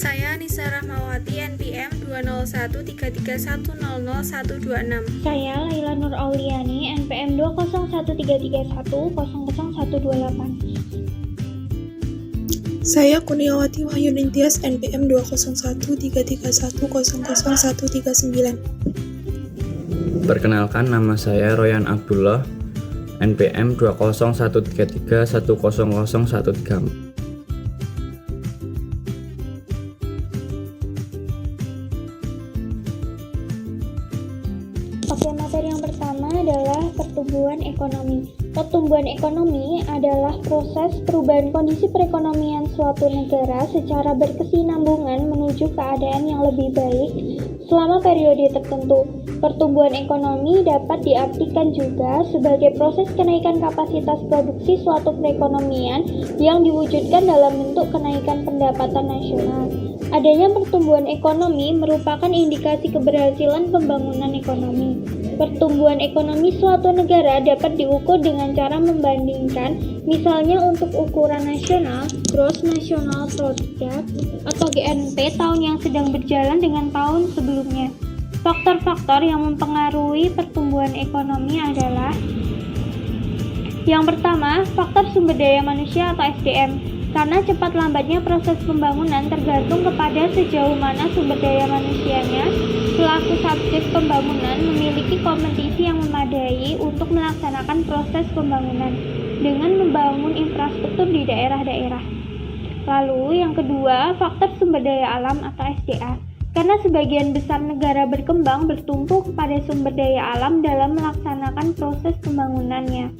Saya Nisa Rahmawati, NPM 20133100126. Saya Laila Nur Auliani, NPM 201331028. Saya Kurniawati Wahyu Ningtyas, NPM 20133100139. Perkenalkan, nama saya Royan Abdullah, NPM 20133100134. Oke, materi yang pertama adalah pertumbuhan ekonomi. Pertumbuhan ekonomi adalah proses perubahan kondisi perekonomian suatu negara secara berkesinambungan menuju keadaan yang lebih baik selama periode tertentu. Pertumbuhan ekonomi dapat diartikan juga sebagai proses kenaikan kapasitas produksi suatu perekonomian yang diwujudkan dalam bentuk kenaikan pendapatan nasional. Adanya pertumbuhan ekonomi merupakan indikasi keberhasilan pembangunan ekonomi. Pertumbuhan ekonomi suatu negara dapat diukur dengan cara membandingkan, misalnya untuk ukuran nasional, Gross National Product atau GNP tahun yang sedang berjalan dengan tahun sebelumnya. Faktor-faktor yang mempengaruhi pertumbuhan ekonomi adalah: yang pertama, faktor sumber daya manusia atau SDM. Karena cepat lambatnya proses pembangunan tergantung kepada sejauh mana sumber daya manusianya selaku subjek pembangunan memiliki kompetisi yang memadai untuk melaksanakan proses pembangunan dengan membangun infrastruktur di daerah-daerah. Lalu yang kedua, faktor sumber daya alam atau SDA. Karena sebagian besar negara berkembang bertumpu kepada sumber daya alam dalam melaksanakan proses pembangunannya.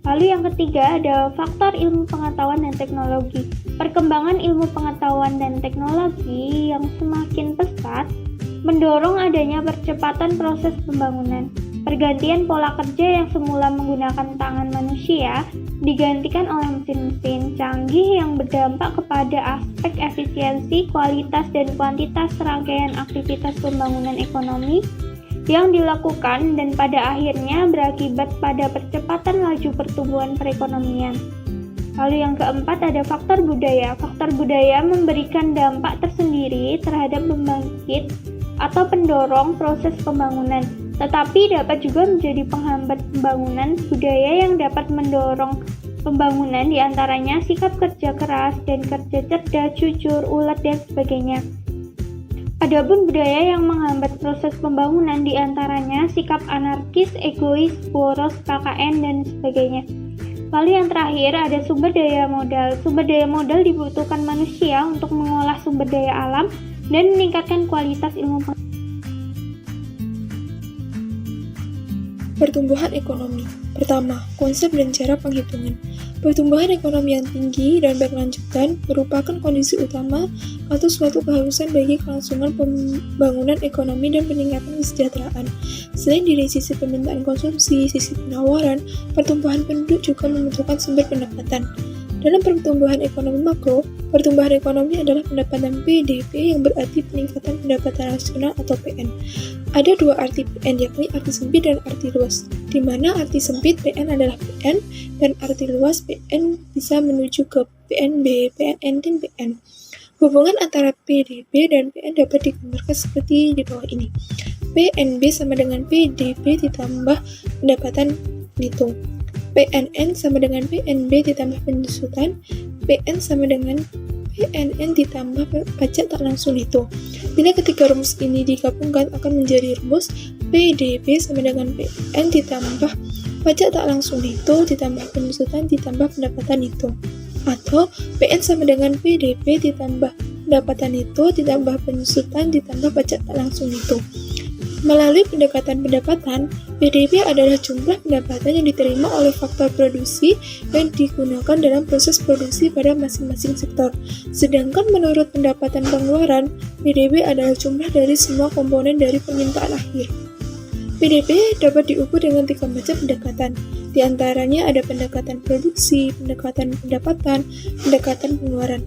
Lalu yang ketiga ada faktor ilmu pengetahuan dan teknologi. Perkembangan ilmu pengetahuan dan teknologi yang semakin pesat mendorong adanya percepatan proses pembangunan. Pergantian pola kerja yang semula menggunakan tangan manusia digantikan oleh mesin-mesin canggih yang berdampak kepada aspek efisiensi, kualitas, dan kuantitas serangkaian aktivitas pembangunan ekonomi yang dilakukan dan pada akhirnya berakibat pada percepatan laju pertumbuhan perekonomian. Lalu yang keempat ada faktor budaya. Faktor budaya memberikan dampak tersendiri terhadap pembangkit atau pendorong proses pembangunan, tetapi dapat juga menjadi penghambat pembangunan. Budaya yang dapat mendorong pembangunan diantaranya sikap kerja keras dan kerja cerdas, jujur, ulet, dan sebagainya. Adapun budaya yang menghambat proses pembangunan diantaranya sikap anarkis, egois, boros, KKN, dan sebagainya. Lalu yang terakhir ada sumber daya modal. Sumber daya modal dibutuhkan manusia untuk mengolah sumber daya alam dan meningkatkan kualitas ilmu pengetahuan. Pertumbuhan ekonomi. Pertama, konsep dan cara penghitungan. Pertumbuhan ekonomi yang tinggi dan berkelanjutan merupakan kondisi utama atau suatu keharusan bagi kelangsungan pembangunan ekonomi dan peningkatan kesejahteraan. Selain dari sisi permintaan konsumsi, sisi penawaran, pertumbuhan penduduk juga membutuhkan sumber pendapatan. Dalam pertumbuhan ekonomi makro, pertumbuhan ekonomi adalah pendapatan PDB yang berarti peningkatan pendapatan nasional atau PN. Ada dua arti PN, yakni arti sempit dan arti luas, di mana arti sempit PN adalah PN dan arti luas PN bisa menuju ke PNB, PNN, dan PN. Hubungan antara PDB dan PN dapat digambarkan seperti di bawah ini. PNB sama dengan PDB ditambah pendapatan neto. PNN sama dengan PNB ditambah penyusutan, PN sama dengan PNN ditambah pajak tak langsung neto. Bila ketiga rumus ini digabungkan akan menjadi rumus PDB sama dengan PN ditambah pajak tak langsung neto ditambah penyusutan ditambah pendapatan neto. Atau PN sama dengan PDB ditambah pendapatan neto ditambah penyusutan ditambah pajak tak langsung neto. Melalui pendekatan pendapatan, PDB adalah jumlah pendapatan yang diterima oleh faktor produksi yang digunakan dalam proses produksi pada masing-masing sektor. Sedangkan menurut pendapatan pengeluaran, PDB adalah jumlah dari semua komponen dari permintaan akhir. PDB dapat diukur dengan tiga macam pendekatan. Di antaranya ada pendekatan produksi, pendekatan pendapatan, pendekatan pengeluaran.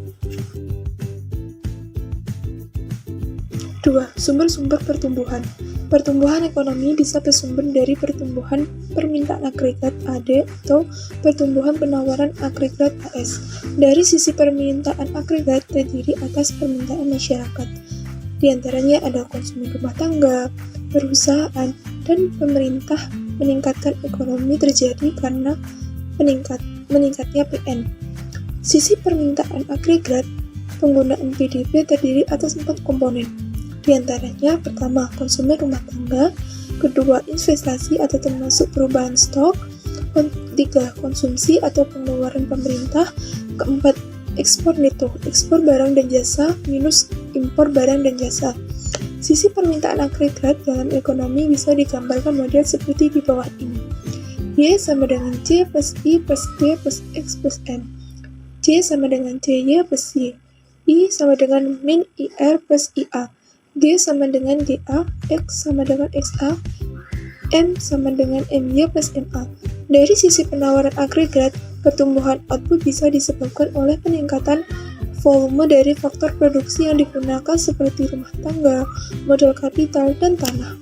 2. Sumber-sumber pertumbuhan. Pertumbuhan ekonomi bisa bersumber dari pertumbuhan permintaan agregat AD atau pertumbuhan penawaran agregat AS. Dari sisi permintaan agregat terdiri atas permintaan masyarakat. Di antaranya ada konsumen rumah tangga, perusahaan, dan pemerintah. Meningkatkan ekonomi terjadi karena meningkatnya PN. Sisi permintaan agregat, penggunaan PDB terdiri atas 4 komponen. Di antaranya, pertama, konsumen rumah tangga, kedua, investasi atau termasuk perubahan stok, ketiga, konsumsi atau pengeluaran pemerintah, keempat, ekspor neto, ekspor barang dan jasa minus impor barang dan jasa. Sisi permintaan agregat dalam ekonomi bisa digambarkan model seperti di bawah ini. Y sama dengan C plus I plus B plus X plus M. C sama dengan CY plus Y. I sama dengan min IR plus IA. G sama dengan GA. X sama dengan XA. M sama dengan MY plus MA. Dari sisi penawaran agregat, pertumbuhan output bisa disebabkan oleh peningkatan volume dari faktor produksi yang digunakan seperti rumah tangga, modal kapital, dan tanah.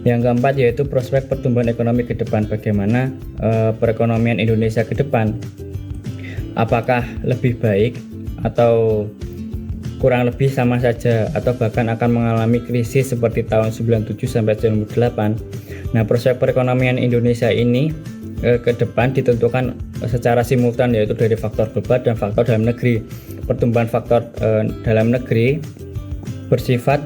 Yang keempat yaitu prospek pertumbuhan ekonomi ke depan. Bagaimana perekonomian Indonesia ke depan? Apakah lebih baik atau kurang lebih sama saja atau bahkan akan mengalami krisis seperti tahun 97 sampai 2008? Nah, prospek perekonomian Indonesia ini ke depan ditentukan secara simultan, yaitu dari faktor global dan faktor dalam negeri. Pertumbuhan faktor dalam negeri bersifat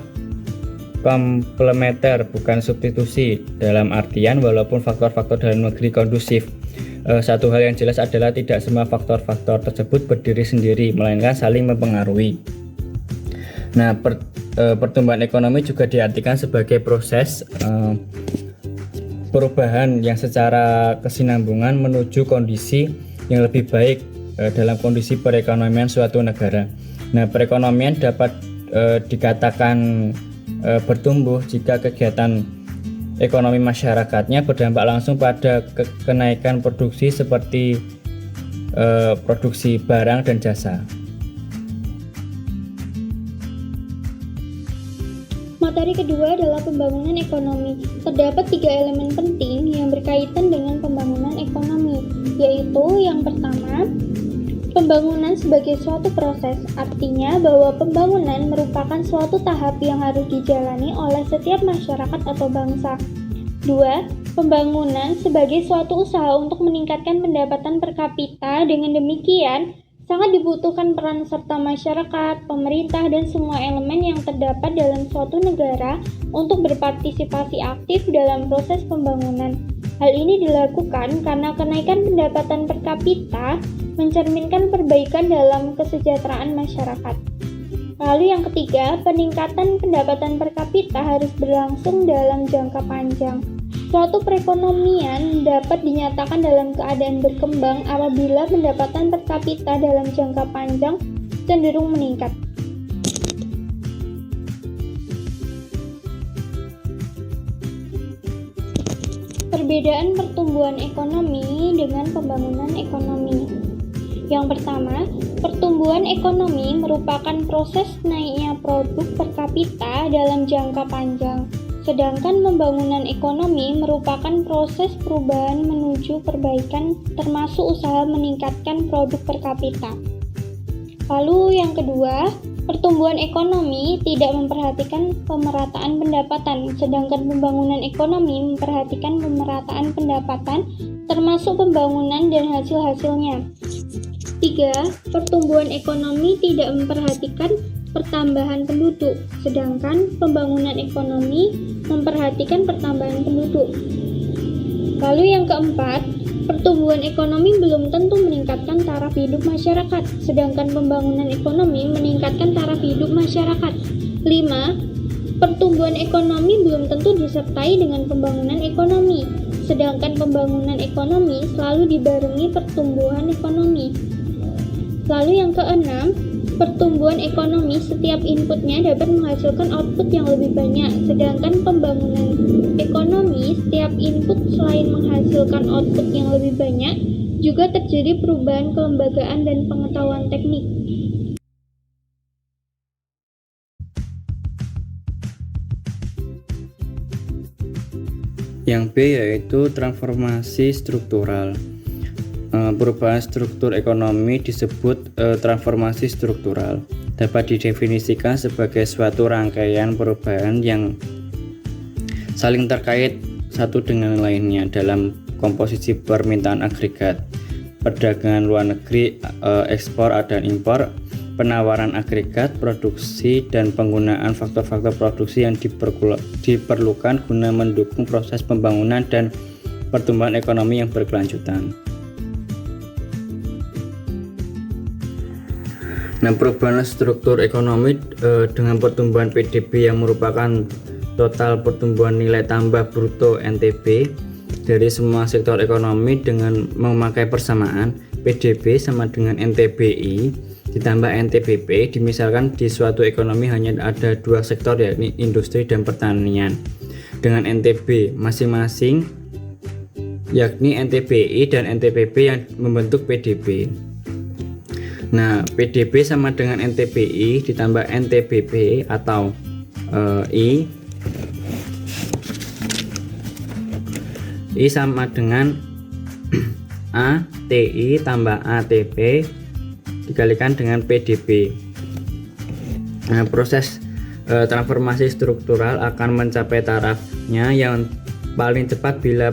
komplementer, bukan substitusi, dalam artian walaupun faktor-faktor dalam negeri kondusif, satu hal yang jelas adalah tidak semua faktor-faktor tersebut berdiri sendiri, melainkan saling mempengaruhi. Nah, pertumbuhan ekonomi juga diartikan sebagai proses perubahan yang secara kesinambungan menuju kondisi yang lebih baik dalam kondisi perekonomian suatu negara. Nah, perekonomian dapat dikatakan bertumbuh jika kegiatan ekonomi masyarakatnya berdampak langsung pada kenaikan produksi seperti produksi barang dan jasa. Materi kedua adalah pembangunan ekonomi. Terdapat 3 elemen penting yang berkaitan dengan pembangunan ekonomi, yaitu yang pertama, pembangunan sebagai suatu proses, artinya bahwa pembangunan merupakan suatu tahap yang harus dijalani oleh setiap masyarakat atau bangsa. 2. Pembangunan sebagai suatu usaha untuk meningkatkan pendapatan per kapita. Dengan demikian, sangat dibutuhkan peran serta masyarakat, pemerintah, dan semua elemen yang terdapat dalam suatu negara untuk berpartisipasi aktif dalam proses pembangunan. Hal ini dilakukan karena kenaikan pendapatan per kapita mencerminkan perbaikan dalam kesejahteraan masyarakat. Lalu yang ketiga, peningkatan pendapatan per kapita harus berlangsung dalam jangka panjang. Suatu perekonomian dapat dinyatakan dalam keadaan berkembang apabila pendapatan per kapita dalam jangka panjang cenderung meningkat. Perbedaan pertumbuhan ekonomi dengan pembangunan ekonomi. Yang pertama, pertumbuhan ekonomi merupakan proses naiknya produk per kapita dalam jangka panjang. Sedangkan pembangunan ekonomi merupakan proses perubahan menuju perbaikan termasuk usaha meningkatkan produk per kapita. Lalu yang kedua, pertumbuhan ekonomi tidak memperhatikan pemerataan pendapatan, sedangkan pembangunan ekonomi memperhatikan pemerataan pendapatan termasuk pembangunan dan hasil-hasilnya. 3. Pertumbuhan ekonomi tidak memperhatikan pertambahan penduduk, sedangkan pembangunan ekonomi memperhatikan pertambahan penduduk. Lalu yang keempat, pertumbuhan ekonomi belum tentu meningkatkan taraf hidup masyarakat, sedangkan pembangunan ekonomi meningkatkan taraf hidup masyarakat. 5. Pertumbuhan ekonomi belum tentu disertai dengan pembangunan ekonomi, sedangkan pembangunan ekonomi selalu dibarengi pertumbuhan ekonomi. Lalu yang keenam, pertumbuhan ekonomi setiap inputnya dapat menghasilkan output yang lebih banyak, sedangkan pembangunan ekonomi setiap input selain menghasilkan output yang lebih banyak, juga terjadi perubahan kelembagaan dan pengetahuan teknik. Yang B yaitu transformasi struktural. Perubahan struktur ekonomi disebut transformasi struktural. Dapat didefinisikan sebagai suatu rangkaian perubahan yang saling terkait satu dengan lainnya dalam komposisi permintaan agregat, perdagangan luar negeri, ekspor dan impor, penawaran agregat, produksi, dan penggunaan faktor-faktor produksi yang diperlukan guna mendukung proses pembangunan dan pertumbuhan ekonomi yang berkelanjutan. Nah, perubahan struktur ekonomi dengan pertumbuhan PDB yang merupakan total pertumbuhan nilai tambah bruto NTB dari semua sektor ekonomi dengan memakai persamaan PDB sama dengan NTBI ditambah NTBP. Dimisalkan di suatu ekonomi hanya ada dua sektor, yakni industri dan pertanian, dengan NTB masing-masing yakni NTBI dan NTBP yang membentuk PDB. Nah, PDB sama dengan NTBI ditambah NTBP atau I sama dengan ATI tambah ATP dikalikan dengan PDB. Nah, proses transformasi struktural akan mencapai tarafnya yang paling cepat bila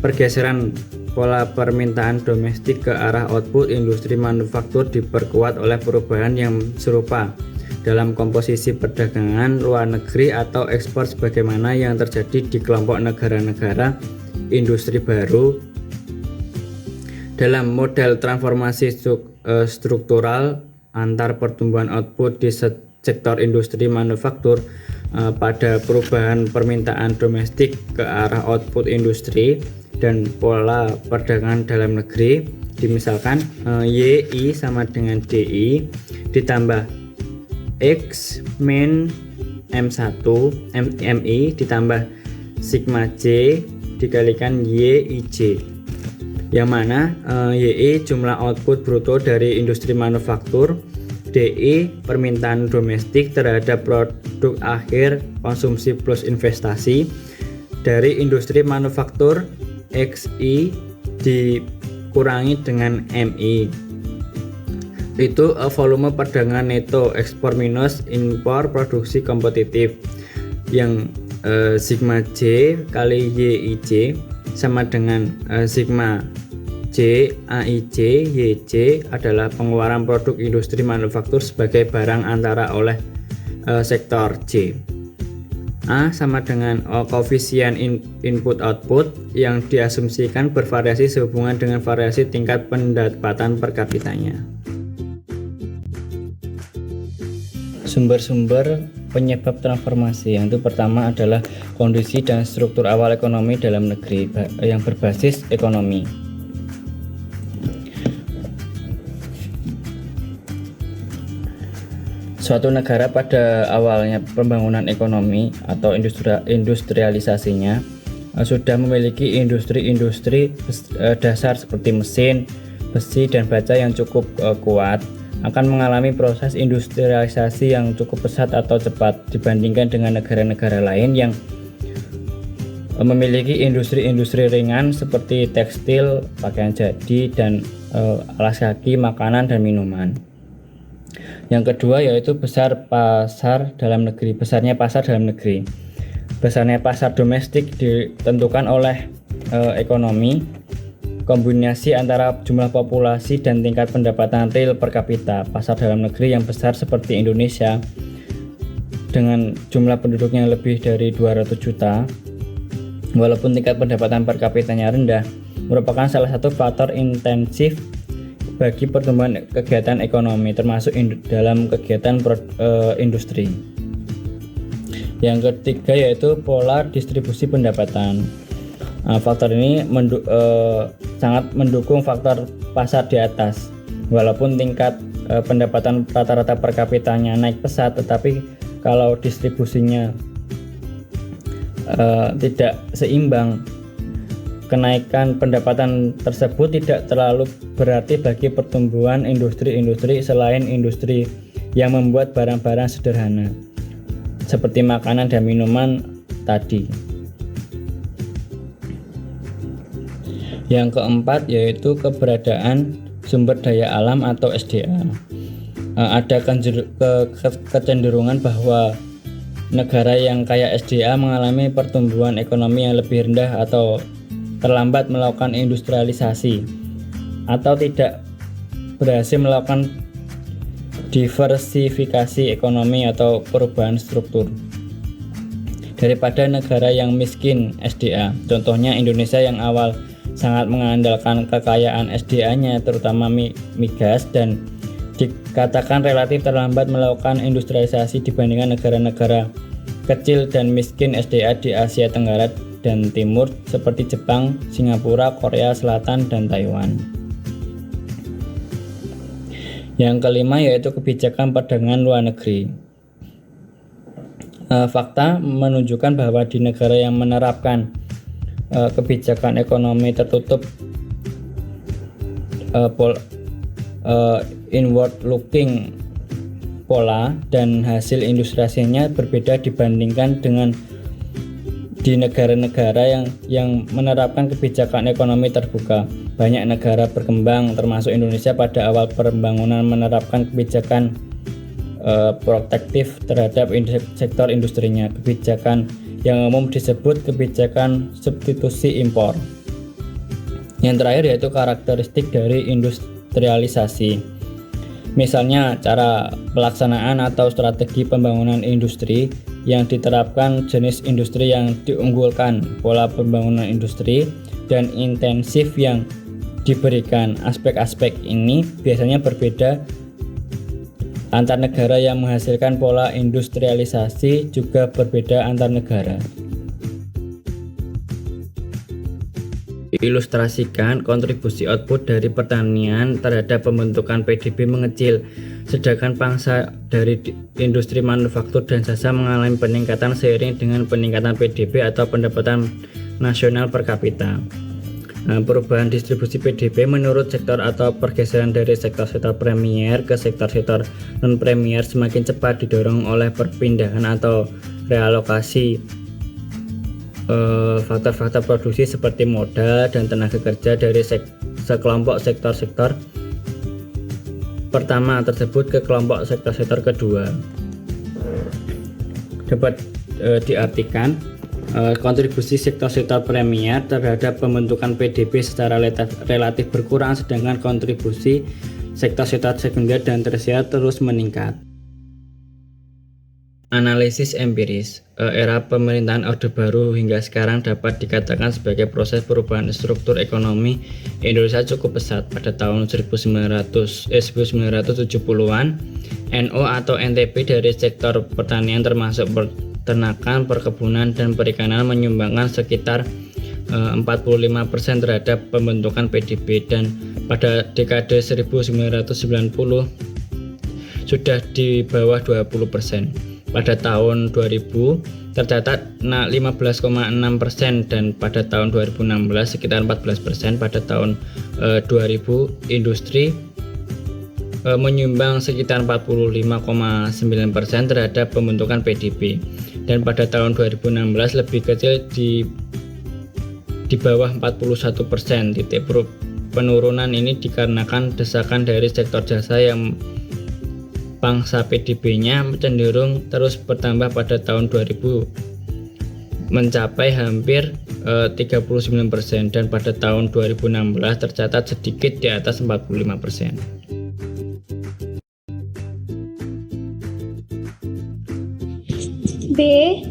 pergeseran pola permintaan domestik ke arah output industri manufaktur diperkuat oleh perubahan yang serupa dalam komposisi perdagangan luar negeri atau ekspor sebagaimana yang terjadi di kelompok negara-negara industri baru. Dalam model transformasi struktural antar pertumbuhan output di sektor industri manufaktur pada perubahan permintaan domestik ke arah output industri dan pola perdagangan dalam negeri, dimisalkan YI sama dengan DI ditambah X min M1 MI ditambah sigma J dikalikan YIJ, yang mana YI jumlah output bruto dari industri manufaktur, DI permintaan domestik terhadap produk akhir konsumsi plus investasi dari industri manufaktur, XI dikurangi dengan MI itu volume perdagangan neto, ekspor minus impor produksi kompetitif, yang sigma J kali YIJ sama dengan sigma J AIJ YJ adalah pengeluaran produk industri manufaktur sebagai barang antara oleh sektor J. A sama dengan koefisien input output yang diasumsikan bervariasi sehubungan dengan variasi tingkat pendapatan per kapitanya. Sumber-sumber penyebab transformasi yang itu pertama adalah kondisi dan struktur awal ekonomi dalam negeri yang berbasis ekonomi. Suatu negara pada awalnya pembangunan ekonomi atau industrialisasinya sudah memiliki industri-industri dasar seperti mesin, besi, dan baja yang cukup kuat, akan mengalami proses industrialisasi yang cukup pesat atau cepat dibandingkan dengan negara-negara lain yang memiliki industri-industri ringan seperti tekstil, pakaian jadi, dan alas kaki, makanan, dan minuman. Yang kedua yaitu besarnya pasar dalam negeri. Besarnya pasar domestik ditentukan oleh ekonomi, kombinasi antara jumlah populasi dan tingkat pendapatan real per kapita. Pasar dalam negeri yang besar seperti Indonesia dengan jumlah penduduknya lebih dari 200 juta, walaupun tingkat pendapatan per kapitanya rendah, merupakan salah satu faktor intensif bagi pertumbuhan kegiatan ekonomi, termasuk dalam kegiatan industri. Yang ketiga yaitu pola distribusi pendapatan. Faktor ini sangat mendukung faktor pasar di atas. Walaupun tingkat pendapatan rata-rata per kapitanya naik pesat, tetapi kalau distribusinya tidak seimbang, kenaikan pendapatan tersebut tidak terlalu berarti bagi pertumbuhan industri-industri selain industri yang membuat barang-barang sederhana seperti makanan dan minuman tadi. Yang keempat yaitu keberadaan sumber daya alam atau SDA. Ada kecenderungan bahwa negara yang kaya SDA mengalami pertumbuhan ekonomi yang lebih rendah atau terlambat melakukan industrialisasi atau tidak berhasil melakukan diversifikasi ekonomi atau perubahan struktur daripada negara yang miskin SDA. Contohnya Indonesia yang awal sangat mengandalkan kekayaan SDA-nya terutama migas dan dikatakan relatif terlambat melakukan industrialisasi dibandingkan negara-negara kecil dan miskin SDA di Asia Tenggara dan Timur seperti Jepang, Singapura, Korea Selatan, dan Taiwan. Yang kelima yaitu kebijakan perdagangan luar negeri. Fakta menunjukkan bahwa di negara yang menerapkan kebijakan ekonomi tertutup inward looking pola dan hasil industrialisasinya berbeda dibandingkan dengan di negara-negara yang menerapkan kebijakan ekonomi terbuka. Banyak negara berkembang termasuk Indonesia pada awal pembangunan menerapkan kebijakan protektif terhadap sektor industrinya. Kebijakan yang umum disebut kebijakan substitusi impor. Yang terakhir yaitu karakteristik dari industrialisasi. Misalnya cara pelaksanaan atau strategi pembangunan industri yang diterapkan, jenis industri yang diunggulkan, pola pembangunan industri, dan intensif yang diberikan. Aspek-aspek ini biasanya berbeda antar negara. Yang menghasilkan pola industrialisasi juga berbeda antar negara. Diilustrasikan, kontribusi output dari pertanian terhadap pembentukan PDB mengecil, sedangkan pangsa dari industri manufaktur dan jasa mengalami peningkatan seiring dengan peningkatan PDB atau pendapatan nasional per kapita. Perubahan distribusi PDB menurut sektor atau pergeseran dari sektor-sektor premier ke sektor-sektor non-premier semakin cepat didorong oleh perpindahan atau realokasi faktor-faktor produksi seperti modal dan tenaga kerja dari sekelompok sektor-sektor pertama tersebut ke kelompok sektor-sektor kedua. Dapat diartikan kontribusi sektor-sektor premier terhadap pembentukan PDB secara relatif berkurang, sedangkan kontribusi sektor-sektor sekunder dan tersier terus meningkat. Analisis empiris. Era pemerintahan Orde Baru hingga sekarang dapat dikatakan sebagai proses perubahan struktur ekonomi Indonesia cukup pesat. Pada tahun 1970-an, NO atau NTP dari sektor pertanian termasuk peternakan, perkebunan, dan perikanan menyumbangkan sekitar 45% terhadap pembentukan PDB, dan pada dekade 1990 sudah di bawah 20%. Pada tahun 2000 tercatat 15,6% dan pada tahun 2016 sekitar 14%. Pada tahun 2000 industri menyumbang sekitar 45,9% terhadap pembentukan PDB, dan pada tahun 2016 lebih kecil di bawah 41%. Titik penurunan ini dikarenakan desakan dari sektor jasa yang pangsa PDB-nya cenderung terus bertambah pada tahun 2000 mencapai hampir 39%, dan pada tahun 2016 tercatat sedikit di atas 45%. B.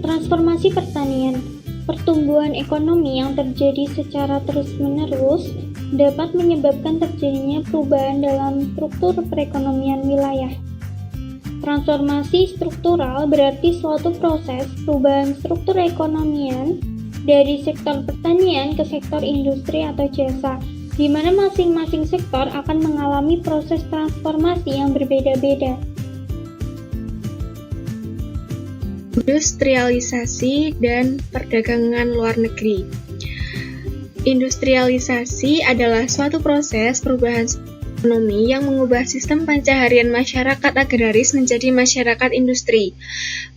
Transformasi pertanian. Pertumbuhan ekonomi yang terjadi secara terus-menerus dapat menyebabkan terjadinya perubahan dalam struktur perekonomian wilayah. Transformasi struktural berarti suatu proses perubahan struktur ekonomian dari sektor pertanian ke sektor industri atau jasa, di mana masing-masing sektor akan mengalami proses transformasi yang berbeda-beda. Industrialisasi dan perdagangan luar negeri. Industrialisasi adalah suatu proses perubahan ekonomi yang mengubah sistem pencaharian masyarakat agraris menjadi masyarakat industri.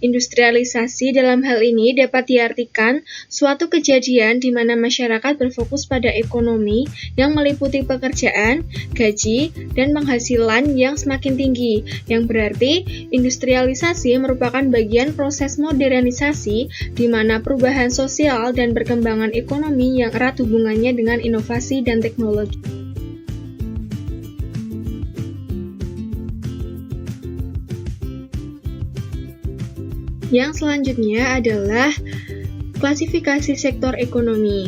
Industrialisasi dalam hal ini dapat diartikan suatu kejadian di mana masyarakat berfokus pada ekonomi yang meliputi pekerjaan, gaji, dan penghasilan yang semakin tinggi, yang berarti industrialisasi merupakan bagian proses modernisasi di mana perubahan sosial dan perkembangan ekonomi yang erat hubungannya dengan inovasi dan teknologi. Yang selanjutnya adalah klasifikasi sektor ekonomi.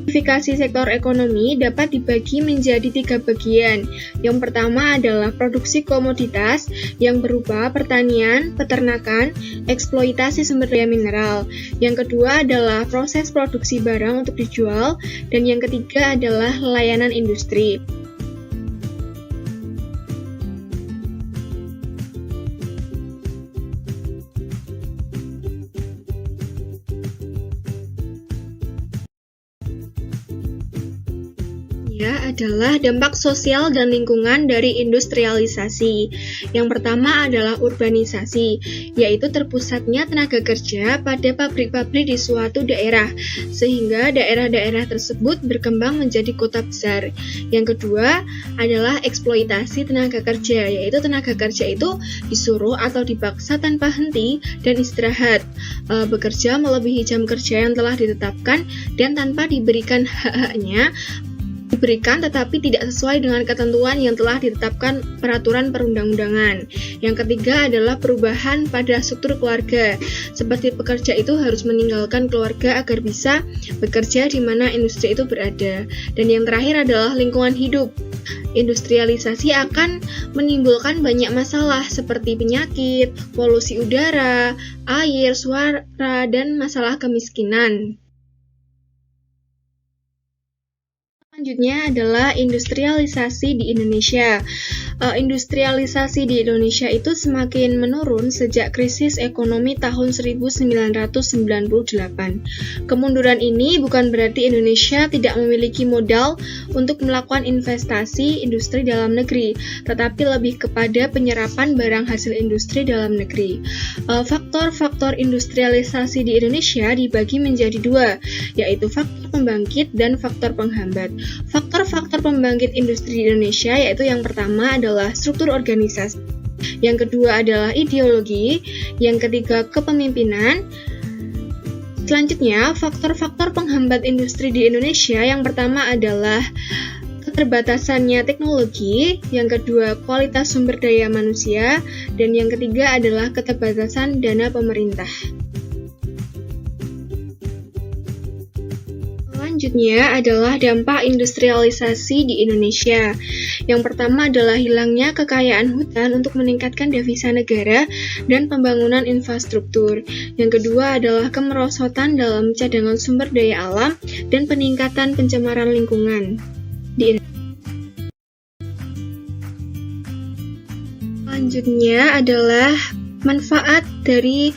Klasifikasi sektor ekonomi dapat dibagi menjadi 3 bagian. Yang pertama adalah produksi komoditas yang berupa pertanian, peternakan, eksploitasi sumber daya mineral. Yang kedua adalah proses produksi barang untuk dijual, dan yang ketiga adalah layanan industri. Adalah dampak sosial dan lingkungan dari industrialisasi. Yang pertama adalah urbanisasi, yaitu terpusatnya tenaga kerja pada pabrik-pabrik di suatu daerah, sehingga daerah-daerah tersebut berkembang menjadi kota besar. Yang kedua adalah eksploitasi tenaga kerja, yaitu tenaga kerja itu disuruh atau dipaksa tanpa henti dan istirahat, bekerja melebihi jam kerja yang telah ditetapkan dan tanpa diberikan hak-haknya, tetapi tidak sesuai dengan ketentuan yang telah ditetapkan peraturan perundang-undangan. Yang ketiga adalah perubahan pada struktur keluarga, seperti pekerja itu harus meninggalkan keluarga agar bisa bekerja di mana industri itu berada. Dan yang terakhir adalah lingkungan hidup. Industrialisasi akan menimbulkan banyak masalah seperti penyakit, polusi udara, air, suara, dan masalah kemiskinan. Selanjutnya adalah industrialisasi di Indonesia. Industrialisasi di Indonesia itu semakin menurun sejak krisis ekonomi tahun 1998. Kemunduran ini bukan berarti Indonesia tidak memiliki modal untuk melakukan investasi industri dalam negeri, tetapi lebih kepada penyerapan barang hasil industri dalam negeri. Faktor-faktor industrialisasi di Indonesia dibagi menjadi 2, yaitu faktor pembangkit dan faktor penghambat. Faktor-faktor pembangkit industri di Indonesia yaitu yang pertama adalah struktur organisasi, yang kedua adalah ideologi, yang ketiga kepemimpinan. Selanjutnya, faktor-faktor penghambat industri di Indonesia yang pertama adalah keterbatasannya teknologi, yang kedua kualitas sumber daya manusia, dan yang ketiga adalah keterbatasan dana pemerintah. Selanjutnya adalah dampak industrialisasi di Indonesia. Yang pertama adalah hilangnya kekayaan hutan untuk meningkatkan devisa negara dan pembangunan infrastruktur. Yang kedua adalah kemerosotan dalam cadangan sumber daya alam dan peningkatan pencemaran lingkungan di Indonesia. Selanjutnya adalah manfaat dari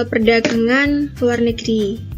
perdagangan luar negeri.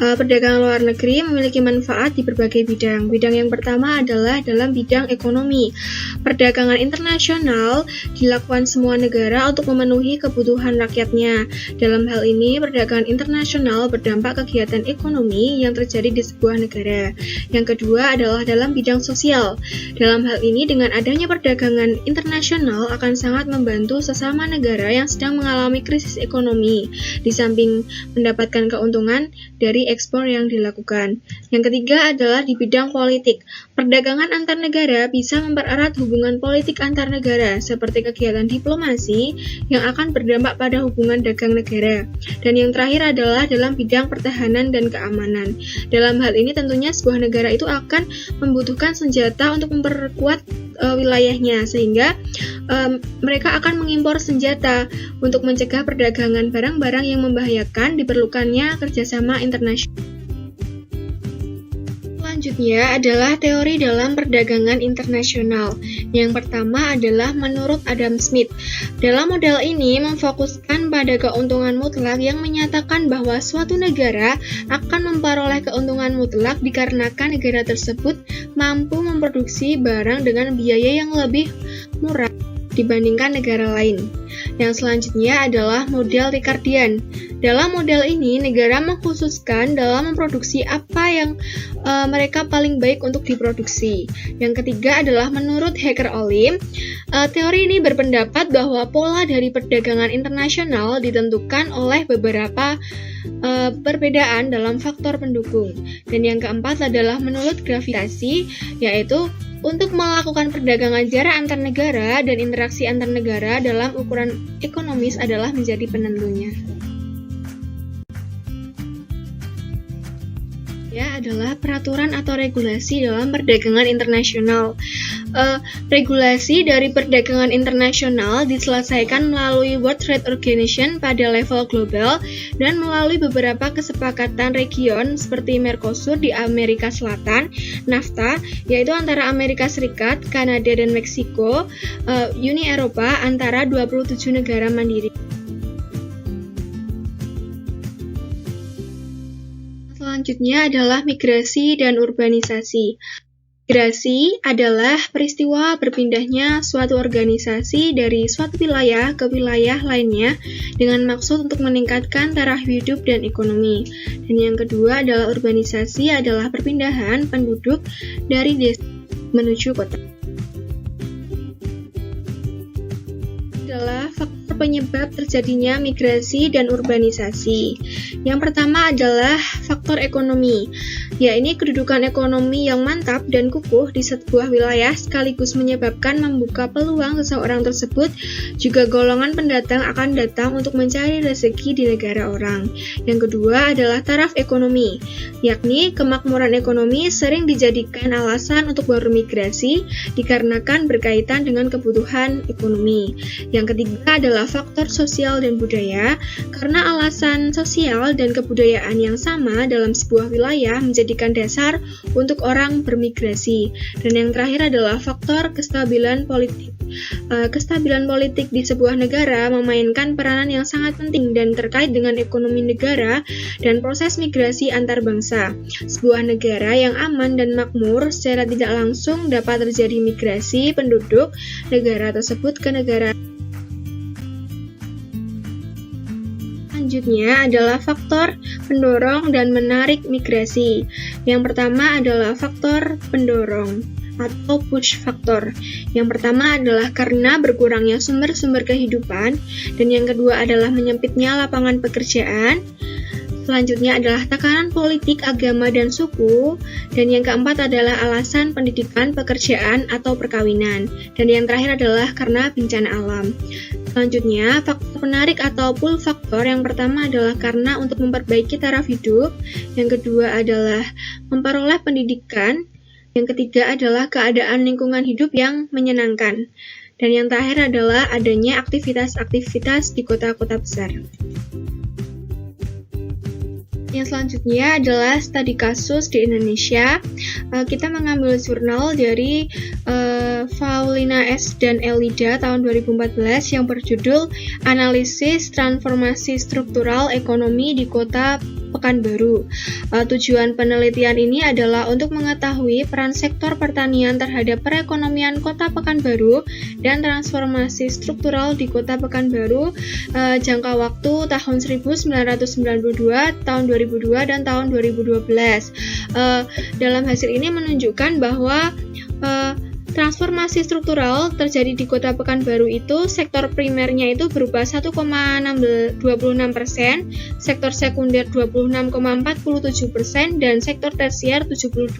Perdagangan luar negeri memiliki manfaat di berbagai bidang. Bidang yang pertama adalah dalam bidang ekonomi. Perdagangan internasional dilakukan semua negara untuk memenuhi kebutuhan rakyatnya. Dalam hal ini, perdagangan internasional berdampak kegiatan ekonomi yang terjadi di sebuah negara. Yang kedua adalah dalam bidang sosial. Dalam hal ini, dengan adanya perdagangan internasional akan sangat membantu sesama negara yang sedang mengalami krisis ekonomi, di samping mendapatkan keuntungan dari ekspor yang dilakukan. Yang ketiga adalah di bidang politik. Perdagangan antar negara bisa mempererat hubungan politik antar negara, seperti kegiatan diplomasi yang akan berdampak pada hubungan dagang negara. Dan yang terakhir adalah dalam bidang pertahanan dan keamanan. Dalam hal ini tentunya sebuah negara itu akan membutuhkan senjata untuk memperkuat wilayahnya, sehingga mereka akan mengimpor senjata untuk mencegah perdagangan barang-barang yang membahayakan. Diperlukannya kerjasama internasional. Selanjutnya adalah teori dalam perdagangan internasional. Yang pertama adalah menurut Adam Smith. Dalam model ini memfokuskan pada keuntungan mutlak yang menyatakan bahwa suatu negara akan memperoleh keuntungan mutlak dikarenakan negara tersebut mampu memproduksi barang dengan biaya yang lebih murah dibandingkan negara lain. Yang selanjutnya adalah model Ricardian. Dalam model ini, negara mengkhususkan dalam memproduksi apa yang mereka paling baik untuk diproduksi. Yang ketiga adalah menurut Hacker Olim. Teori ini berpendapat bahwa pola dari perdagangan internasional ditentukan oleh beberapa perbedaan dalam faktor pendukung. Dan yang keempat adalah menurut gravitasi, yaitu untuk melakukan perdagangan jarak antar negara dan interaksi antar negara dalam ukuran ekonomis adalah menjadi penentunya. Adalah peraturan atau regulasi dalam perdagangan internasional. Regulasi dari perdagangan internasional diselesaikan melalui World Trade Organization pada level global dan melalui beberapa kesepakatan region seperti Mercosur di Amerika Selatan, NAFTA yaitu antara Amerika Serikat, Kanada dan Meksiko, Uni Eropa antara 27 negara mandiri. Selanjutnya adalah migrasi dan urbanisasi. Migrasi adalah peristiwa berpindahnya suatu organisasi dari suatu wilayah ke wilayah lainnya dengan maksud untuk meningkatkan taraf hidup dan ekonomi. Dan yang kedua adalah urbanisasi adalah perpindahan penduduk dari desa menuju kota. Adalah faktor penyebab terjadinya migrasi dan urbanisasi. Yang pertama adalah faktor ekonomi, yaitu kedudukan ekonomi yang mantap dan kukuh di sebuah wilayah sekaligus menyebabkan membuka peluang seseorang tersebut, juga golongan pendatang akan datang untuk mencari rezeki di negara orang. Yang kedua adalah taraf ekonomi, yakni kemakmuran ekonomi sering dijadikan alasan untuk bermigrasi dikarenakan berkaitan dengan kebutuhan ekonomi. Yang ketiga adalah faktor sosial dan budaya, karena alasan sosial dan kebudayaan yang sama dalam sebuah wilayah menjadikan dasar untuk orang bermigrasi. Dan yang terakhir adalah faktor kestabilan politik. Kestabilan politik di sebuah negara memainkan peranan yang sangat penting dan terkait dengan ekonomi negara dan proses migrasi antar bangsa. Sebuah negara yang aman dan makmur secara tidak langsung dapat terjadi migrasi penduduk negara tersebut ke negara. Selanjutnya adalah faktor pendorong dan menarik migrasi. Yang pertama adalah faktor pendorong atau push factor. Yang pertama adalah karena berkurangnya sumber-sumber kehidupan, dan yang kedua adalah menyempitnya lapangan pekerjaan. Selanjutnya adalah tekanan politik, agama, dan suku. Dan yang keempat adalah alasan pendidikan, pekerjaan, atau perkawinan. Dan yang terakhir adalah karena bencana alam. Selanjutnya, faktor penarik atau pull faktor yang pertama adalah karena untuk memperbaiki taraf hidup. Yang kedua adalah memperoleh pendidikan. Yang ketiga adalah keadaan lingkungan hidup yang menyenangkan. Dan yang terakhir adalah adanya aktivitas-aktivitas di kota-kota besar. Yang selanjutnya adalah studi kasus di Indonesia. Kita mengambil jurnal dari Paulina S. dan Elida tahun 2014 yang berjudul Analisis Transformasi Struktural Ekonomi di Kota Pekanbaru. Tujuan penelitian ini adalah untuk mengetahui peran sektor pertanian terhadap perekonomian Kota Pekanbaru dan transformasi struktural di Kota Pekanbaru jangka waktu tahun 1992, tahun 2002, dan tahun 2012. Dalam hasil ini menunjukkan bahwa transformasi struktural terjadi di Kota Pekanbaru itu sektor primernya itu berupa 1,26%, sektor sekunder 26,47%, dan sektor tersier 72%.